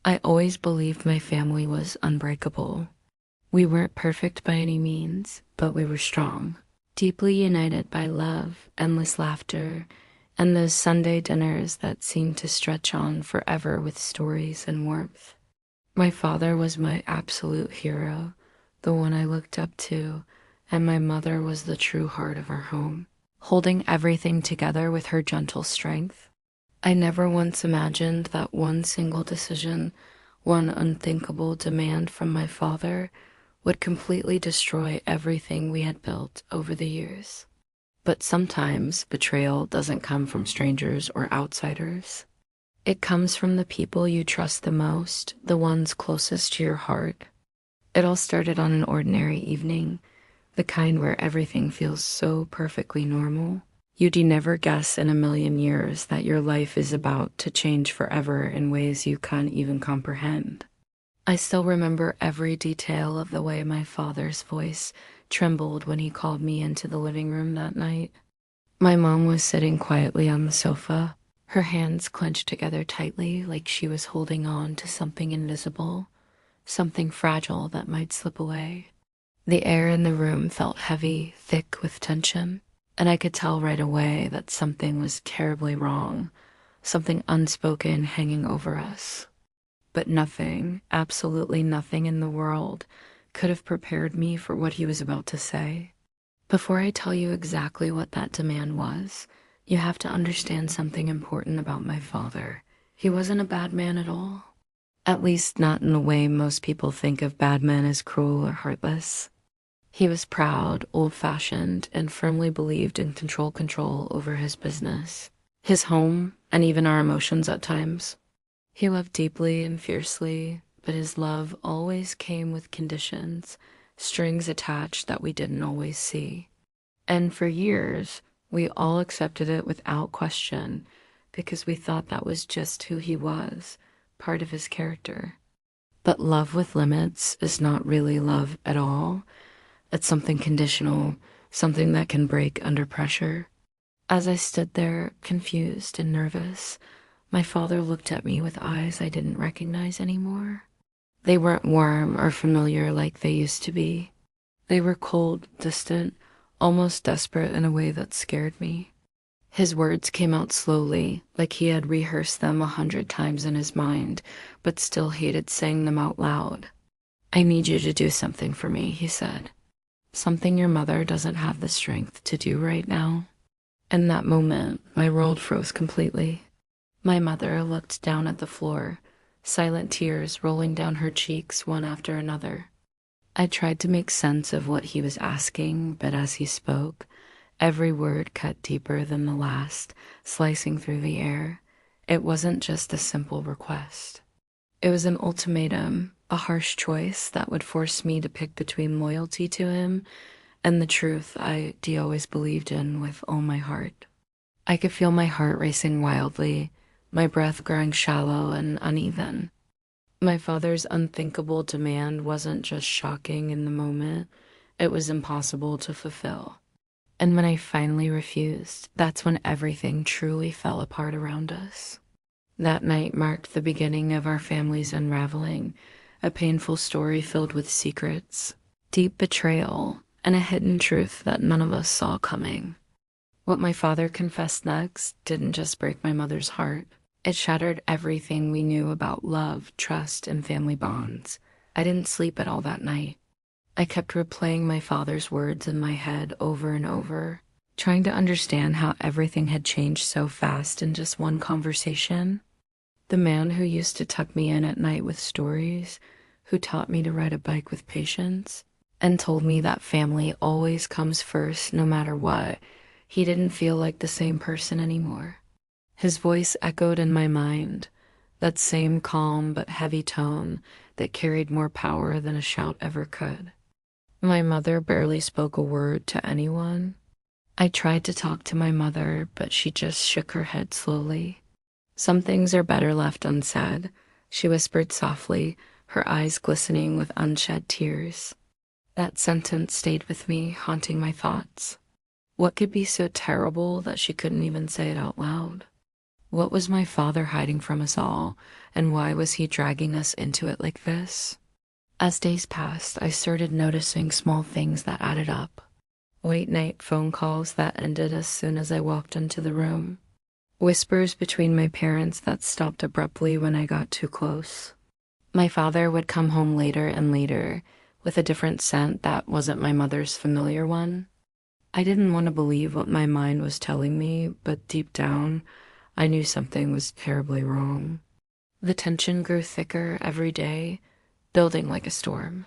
I always believed my family was unbreakable. We weren't perfect by any means, but we were strong, deeply united by love, endless laughter, and those Sunday dinners that seemed to stretch on forever with stories and warmth. My father was my absolute hero, the one I looked up to, and my mother was the true heart of our home, holding everything together with her gentle strength. I never once imagined that one single decision, one unthinkable demand from my father, would completely destroy everything we had built over the years. But sometimes betrayal doesn't come from strangers or outsiders. It comes from the people you trust the most, the ones closest to your heart. It all started on an ordinary evening, the kind where everything feels so perfectly normal. You'd never guess in a million years that your life is about to change forever in ways you can't even comprehend. I still remember every detail of the way my father's voice trembled when he called me into the living room that night. My mom was sitting quietly on the sofa, her hands clenched together tightly like she was holding on to something invisible, something fragile that might slip away. The air in the room felt heavy, thick with tension, and I could tell right away that something was terribly wrong, something unspoken hanging over us. But nothing, absolutely nothing in the world could have prepared me for what he was about to say. Before I tell you exactly what that demand was, you have to understand something important about my father. He wasn't a bad man at all. At least not in the way most people think of bad men as cruel or heartless. He was proud, old-fashioned, and firmly believed in control over his business, his home, and even our emotions at times. He loved deeply and fiercely, but his love always came with conditions, strings attached that we didn't always see. And for years, we all accepted it without question because we thought that was just who he was, part of his character. But love with limits is not really love at all. It's something conditional, something that can break under pressure. As I stood there, confused and nervous, my father looked at me with eyes I didn't recognize anymore. They weren't warm or familiar like they used to be. They were cold, distant, almost desperate in a way that scared me. His words came out slowly, like he had rehearsed them 100 times in his mind, but still hated saying them out loud. "I need you to do something for me," he said. "Something your mother doesn't have the strength to do right now." In that moment, my world froze completely. My mother looked down at the floor, silent tears rolling down her cheeks one after another. I tried to make sense of what he was asking, but as he spoke, every word cut deeper than the last, slicing through the air. It wasn't just a simple request. It was an ultimatum, a harsh choice that would force me to pick between loyalty to him and the truth I'd always believed in with all my heart. I could feel my heart racing wildly, my breath growing shallow and uneven. My father's unthinkable demand wasn't just shocking in the moment, it was impossible to fulfill. And when I finally refused, that's when everything truly fell apart around us. That night marked the beginning of our family's unraveling, a painful story filled with secrets, deep betrayal, and a hidden truth that none of us saw coming. What my father confessed next didn't just break my mother's heart. It shattered everything we knew about love, trust, and family bonds. I didn't sleep at all that night. I kept replaying my father's words in my head over and over, trying to understand how everything had changed so fast in just one conversation. The man who used to tuck me in at night with stories, who taught me to ride a bike with patience, and told me that family always comes first no matter what, he didn't feel like the same person anymore. His voice echoed in my mind, that same calm but heavy tone that carried more power than a shout ever could. My mother barely spoke a word to anyone. I tried to talk to my mother, but she just shook her head slowly. "Some things are better left unsaid," she whispered softly, her eyes glistening with unshed tears. That sentence stayed with me, haunting my thoughts. What could be so terrible that she couldn't even say it out loud? What was my father hiding from us all, and why was he dragging us into it like this? As days passed, I started noticing small things that added up. Late night phone calls that ended as soon as I walked into the room. Whispers between my parents that stopped abruptly when I got too close. My father would come home later and later with a different scent that wasn't my mother's familiar one. I didn't want to believe what my mind was telling me, but deep down, I knew something was terribly wrong. The tension grew thicker every day, building like a storm.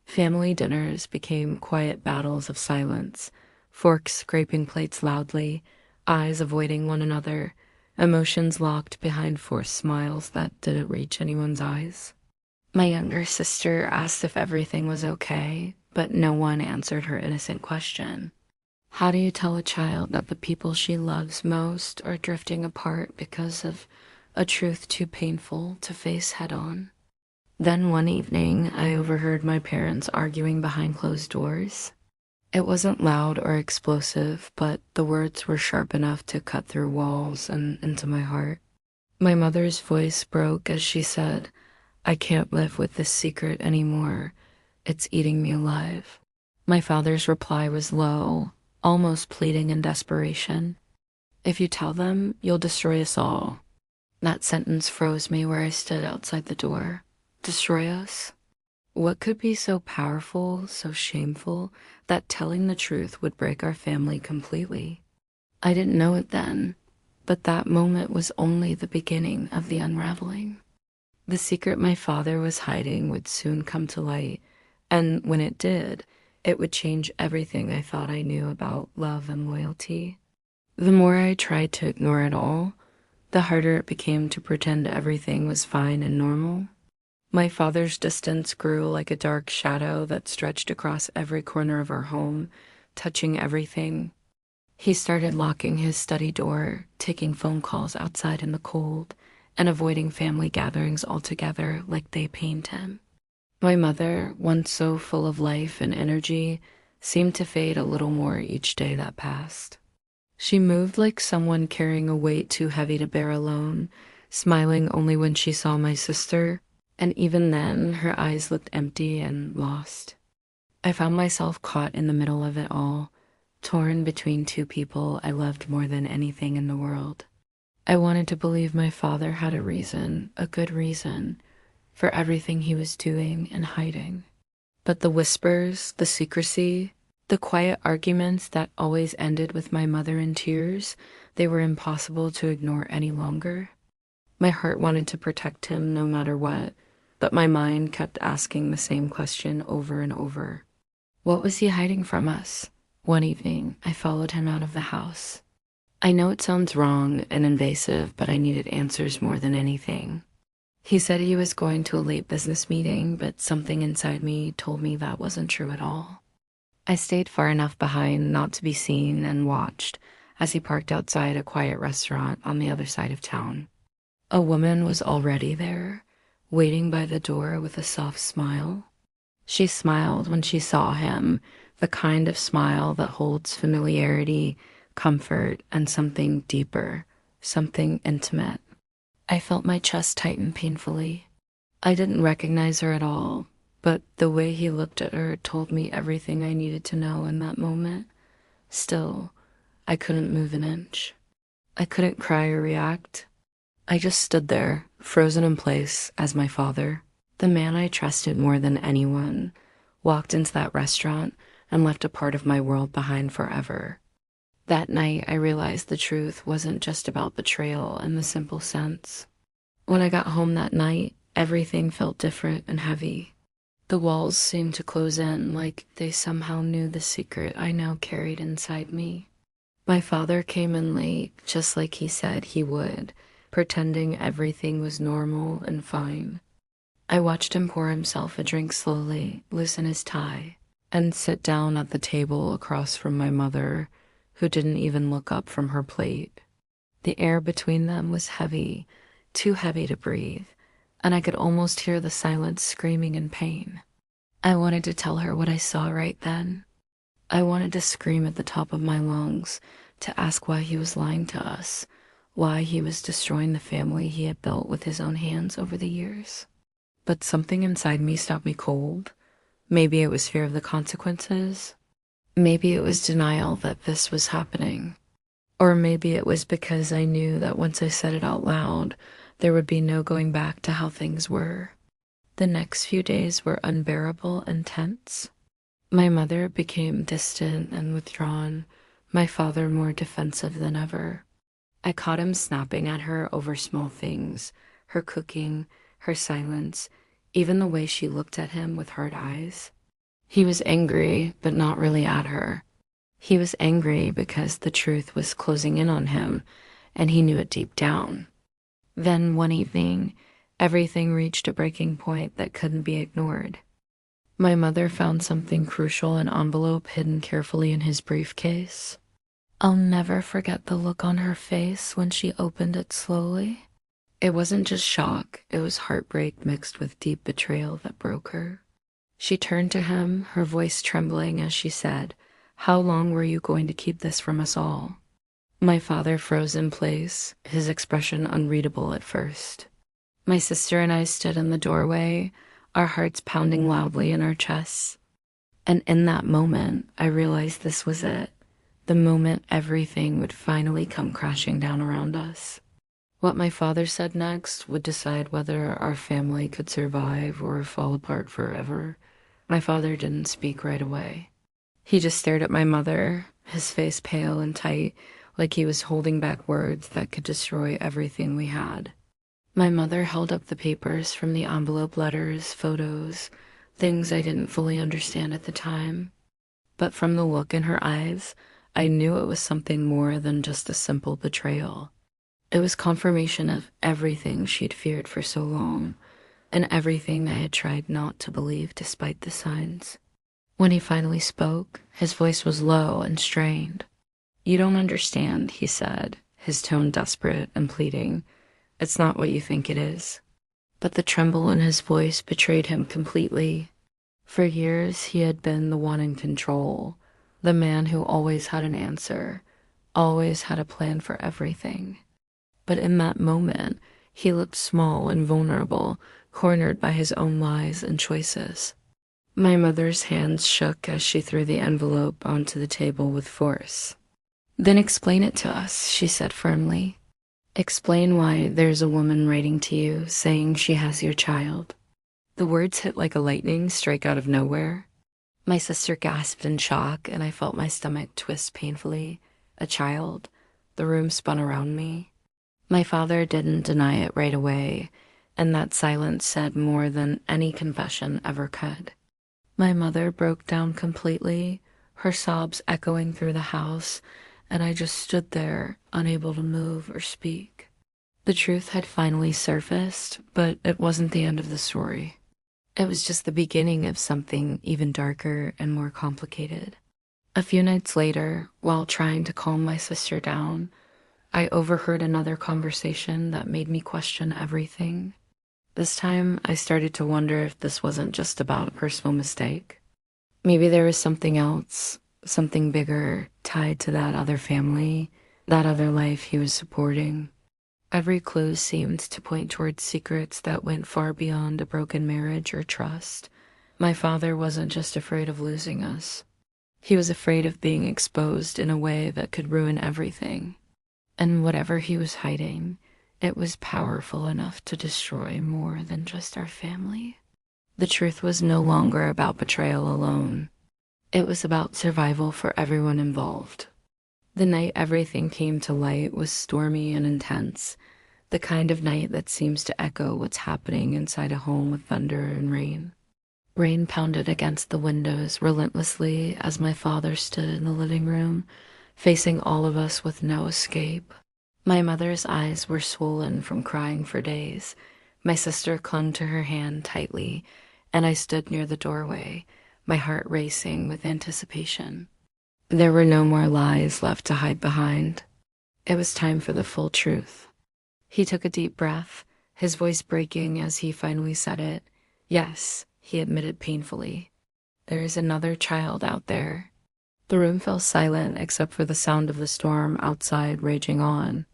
Family dinners became quiet battles of silence, forks scraping plates loudly, eyes avoiding one another, emotions locked behind forced smiles that didn't reach anyone's eyes. My younger sister asked if everything was okay, but no one answered her innocent question. How do you tell a child that the people she loves most are drifting apart because of a truth too painful to face head on? Then one evening, I overheard my parents arguing behind closed doors. It wasn't loud or explosive, but the words were sharp enough to cut through walls and into my heart. My mother's voice broke as she said, "I can't live with this secret anymore. It's eating me alive." My father's reply was low, almost pleading in desperation. "If you tell them, you'll destroy us all." That sentence froze me where I stood outside the door. Destroy us? What could be so powerful, so shameful, that telling the truth would break our family completely? I didn't know it then, but that moment was only the beginning of the unraveling. The secret my father was hiding would soon come to light, and when it did, it would change everything I thought I knew about love and loyalty. The more I tried to ignore it all, the harder it became to pretend everything was fine and normal. My father's distance grew like a dark shadow that stretched across every corner of our home, touching everything. He started locking his study door, taking phone calls outside in the cold, and avoiding family gatherings altogether like they pained him. My mother, once so full of life and energy, seemed to fade a little more each day that passed. She moved like someone carrying a weight too heavy to bear alone, smiling only when she saw my sister, and even then her eyes looked empty and lost. I found myself caught in the middle of it all, torn between two people I loved more than anything in the world. I wanted to believe my father had a reason, a good reason, for everything he was doing and hiding. But the whispers, the secrecy, the quiet arguments that always ended with my mother in tears, they were impossible to ignore any longer. My heart wanted to protect him no matter what, but my mind kept asking the same question over and over. What was he hiding from us? One evening, I followed him out of the house. I know it sounds wrong and invasive, but I needed answers more than anything. He said he was going to a late business meeting, but something inside me told me that wasn't true at all. I stayed far enough behind not to be seen and watched as he parked outside a quiet restaurant on the other side of town. A woman was already there, waiting by the door with a soft smile. She smiled when she saw him, the kind of smile that holds familiarity, comfort, and something deeper, something intimate. I felt my chest tighten painfully. I didn't recognize her at all, but the way he looked at her told me everything I needed to know in that moment. Still, I couldn't move an inch. I couldn't cry or react. I just stood there, frozen in place, as my father, the man I trusted more than anyone, walked into that restaurant and left a part of my world behind forever. That night, I realized the truth wasn't just about betrayal in the simple sense. When I got home that night, everything felt different and heavy. The walls seemed to close in like they somehow knew the secret I now carried inside me. My father came in late, just like he said he would, pretending everything was normal and fine. I watched him pour himself a drink slowly, loosen his tie, and sit down at the table across from my mother, who didn't even look up from her plate. The air between them was heavy, too heavy to breathe, and I could almost hear the silence screaming in pain. I wanted to tell her what I saw right then. I wanted to scream at the top of my lungs, to ask why he was lying to us, why he was destroying the family he had built with his own hands over the years. But something inside me stopped me cold. Maybe it was fear of the consequences. Maybe it was denial that this was happening. Or maybe it was because I knew that once I said it out loud, there would be no going back to how things were. The next few days were unbearable and tense. My mother became distant and withdrawn, my father more defensive than ever. I caught him snapping at her over small things, her cooking, her silence, even the way she looked at him with hard eyes. He was angry, but not really at her. He was angry because the truth was closing in on him, and he knew it deep down. Then one evening, everything reached a breaking point that couldn't be ignored. My mother found something crucial, an envelope hidden carefully in his briefcase. I'll never forget the look on her face when she opened it slowly. It wasn't just shock, it was heartbreak mixed with deep betrayal that broke her. She turned to him, her voice trembling as she said, "How long were you going to keep this from us all?" My father froze in place, his expression unreadable at first. My sister and I stood in the doorway, our hearts pounding loudly in our chests. And in that moment, I realized this was it. The moment everything would finally come crashing down around us. What my father said next would decide whether our family could survive or fall apart forever. My father didn't speak right away. He just stared at my mother, his face pale and tight, like he was holding back words that could destroy everything we had. My mother held up the papers from the envelope, letters, photos, things I didn't fully understand at the time. But from the look in her eyes, I knew it was something more than just a simple betrayal. It was confirmation of everything she'd feared for so long, and everything I had tried not to believe despite the signs. When he finally spoke, his voice was low and strained. "You don't understand," he said, his tone desperate and pleading. "It's not what you think it is." But the tremble in his voice betrayed him completely. For years, he had been the one in control, the man who always had an answer, always had a plan for everything. But in that moment, he looked small and vulnerable, cornered by his own lies and choices. My mother's hands shook as she threw the envelope onto the table with force. "Then explain it to us," she said firmly. "Explain why there's a woman writing to you saying she has your child." The words hit like a lightning strike out of nowhere. My sister gasped in shock, and I felt my stomach twist painfully. A child. The room spun around me. My father didn't deny it right away, and that silence said more than any confession ever could. My mother broke down completely, her sobs echoing through the house, and I just stood there, unable to move or speak. The truth had finally surfaced, but it wasn't the end of the story. It was just the beginning of something even darker and more complicated. A few nights later, while trying to calm my sister down, I overheard another conversation that made me question everything. This time, I started to wonder if this wasn't just about a personal mistake. Maybe there was something else, something bigger, tied to that other family, that other life he was supporting. Every clue seemed to point towards secrets that went far beyond a broken marriage or trust. My father wasn't just afraid of losing us. He was afraid of being exposed in a way that could ruin everything. And whatever he was hiding, it was powerful enough to destroy more than just our family. The truth was no longer about betrayal alone. It was about survival for everyone involved. The night everything came to light was stormy and intense, the kind of night that seems to echo what's happening inside a home with thunder and rain. Rain pounded against the windows relentlessly as my father stood in the living room, facing all of us with no escape. My mother's eyes were swollen from crying for days. My sister clung to her hand tightly, and I stood near the doorway, my heart racing with anticipation. There were no more lies left to hide behind. It was time for the full truth. He took a deep breath, his voice breaking as he finally said it. "Yes," he admitted painfully. "There is another child out there." The room fell silent except for the sound of the storm outside raging on.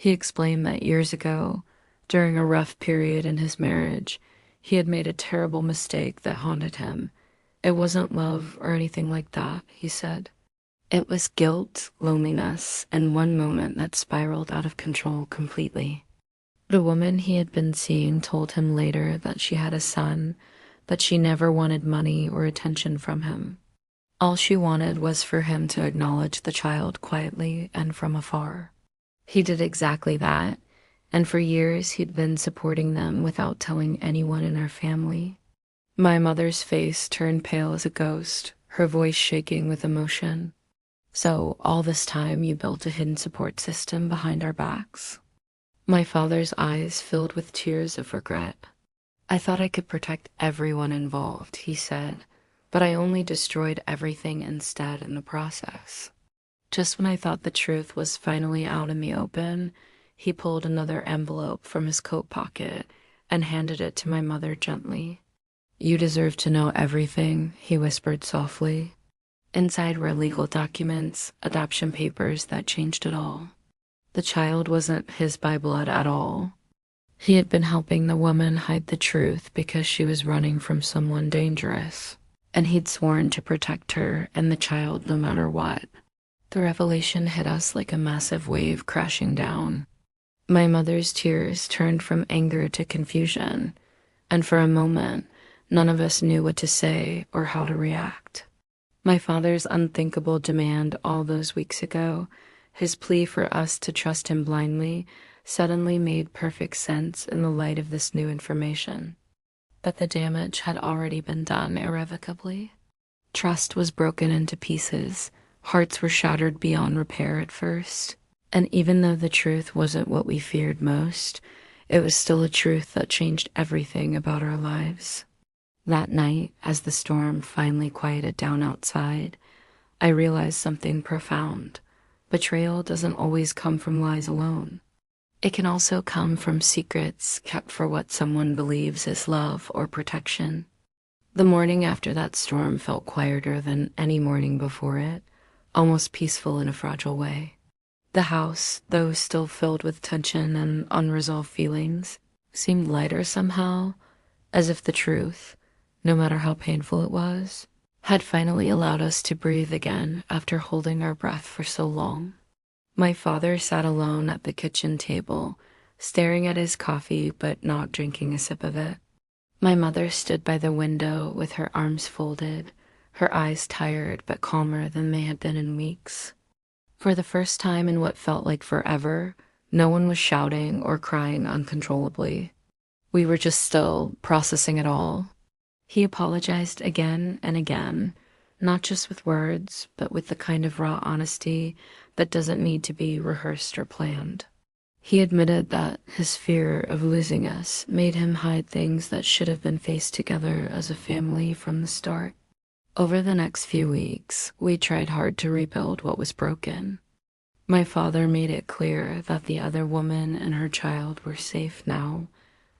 He explained that years ago, during a rough period in his marriage, he had made a terrible mistake that haunted him. It wasn't love or anything like that, he said. It was guilt, loneliness, and one moment that spiraled out of control completely. The woman he had been seeing told him later that she had a son, but she never wanted money or attention from him. All she wanted was for him to acknowledge the child quietly and from afar. He did exactly that, and for years he'd been supporting them without telling anyone in our family. My mother's face turned pale as a ghost, her voice shaking with emotion. So all this time you built a hidden support system behind our backs? My father's eyes filled with tears of regret. I thought I could protect everyone involved, he said, but I only destroyed everything instead in the process. Just when I thought the truth was finally out in the open, he pulled another envelope from his coat pocket and handed it to my mother gently. You deserve to know everything, he whispered softly. Inside were legal documents, adoption papers that changed it all. The child wasn't his by blood at all. He had been helping the woman hide the truth because she was running from someone dangerous, and he'd sworn to protect her and the child no matter what. The revelation hit us like a massive wave crashing down. My mother's tears turned from anger to confusion, and for a moment, none of us knew what to say or how to react. My father's unthinkable demand all those weeks ago, his plea for us to trust him blindly, suddenly made perfect sense in the light of this new information. But the damage had already been done irrevocably. Trust was broken into pieces, hearts were shattered beyond repair at first, and even though the truth wasn't what we feared most, it was still a truth that changed everything about our lives. That night, as the storm finally quieted down outside, I realized something profound. Betrayal doesn't always come from lies alone. It can also come from secrets kept for what someone believes is love or protection. The morning after that storm felt quieter than any morning before it, almost peaceful in a fragile way. The house, though still filled with tension and unresolved feelings, seemed lighter somehow, as if the truth, no matter how painful it was, had finally allowed us to breathe again after holding our breath for so long. My father sat alone at the kitchen table, staring at his coffee but not drinking a sip of it. My mother stood by the window with her arms folded, her eyes tired but calmer than they had been in weeks. For the first time in what felt like forever, no one was shouting or crying uncontrollably. We were just still, processing it all. He apologized again and again, not just with words, but with the kind of raw honesty that doesn't need to be rehearsed or planned. He admitted that his fear of losing us made him hide things that should have been faced together as a family from the start. Over the next few weeks, we tried hard to rebuild what was broken. My father made it clear that the other woman and her child were safe now,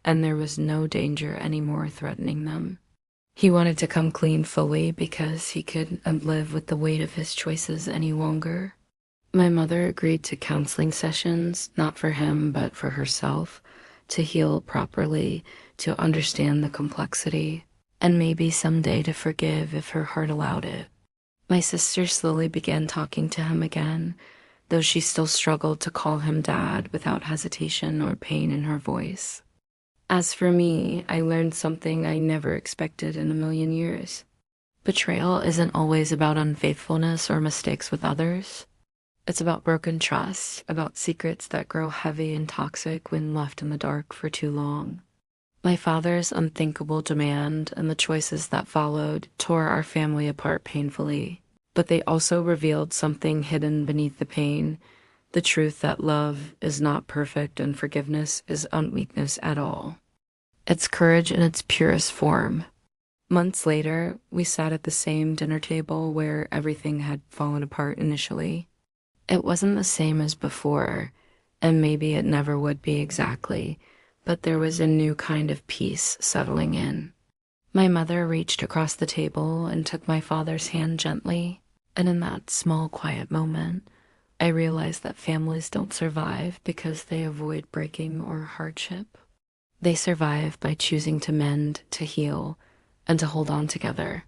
and there was no danger anymore threatening them. He wanted to come clean fully because he couldn't live with the weight of his choices any longer. My mother agreed to counseling sessions, not for him, but for herself, to heal properly, to understand the complexity, and maybe someday to forgive if her heart allowed it. My sister slowly began talking to him again, though she still struggled to call him dad without hesitation or pain in her voice. As for me, I learned something I never expected in a million years. Betrayal isn't always about unfaithfulness or mistakes with others. It's about broken trust, about secrets that grow heavy and toxic when left in the dark for too long. My father's unthinkable demand and the choices that followed tore our family apart painfully, but they also revealed something hidden beneath the pain, the truth that love is not perfect and forgiveness isn't weakness at all. It's courage in its purest form. Months later, we sat at the same dinner table where everything had fallen apart initially. It wasn't the same as before, and maybe it never would be exactly, but there was a new kind of peace settling in. My mother reached across the table and took my father's hand gently, and in that small, quiet moment, I realized that families don't survive because they avoid breaking or hardship. They survive by choosing to mend, to heal, and to hold on together.